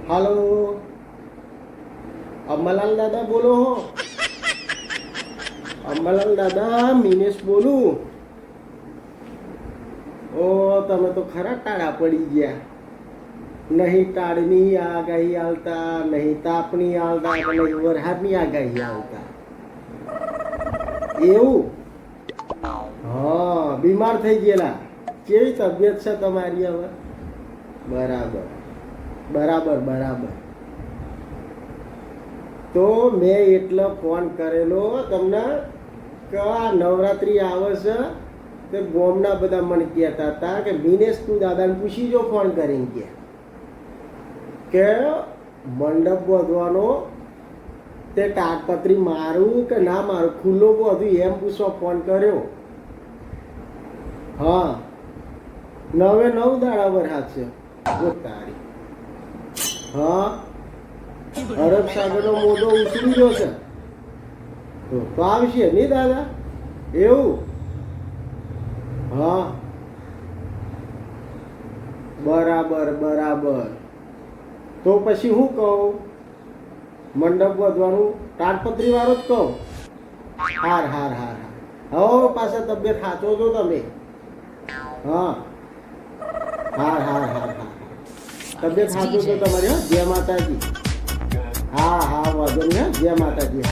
હાલો, અંબાલાલ દાદા બોલો હો? અંબાલાલ દાદા, મિનેશ બોલું. ઓ તમે તો ખરા ટાળા પડી ગયા. નહીં ટાળની આગાહી આવતા, નહીં તાપની આવતા, નહીં વરસાદની આગાહી આવતા. એવું? હા, બીમાર થઈ ગયેલા. કેવી તબિયત છે તમારી હવે? બરાબર બરાબર બરાબર. તો મેં એટલો ફોન કરેલો તમને કે આ નવરાત્રી આવે છે તે ગોમના બધા મને કહેતા હતા કે મિનેશ તું દાદાને પૂછી જો ફોન કરીને કે મંડપ બાંધવાનો તે તાડપત્રી મારું કે ના મારું, ખુલ્લો બધું એમ પૂછવા ફોન કર્યો. હા, 9 દાડા વરસાદ છે. તારી હા, અરબ સાગરનો મોટો ઉછળી ગયો છે તો આવશે નહીં દાદા? એવું? હા, બરાબર બરાબર. તો પછી હું કહું, મંડપ વધવાનું તાડપત્રી વાળો જ કહું. હાર હાર હાર હાર. હવે પાછા તબિયત સાચો છો તમે? હા, હાર હાર હાર હાર. તબિયત સાચું તો તમારી. હા, જય માતાજી. હા હા, વાંધો નહીં. જય માતાજી.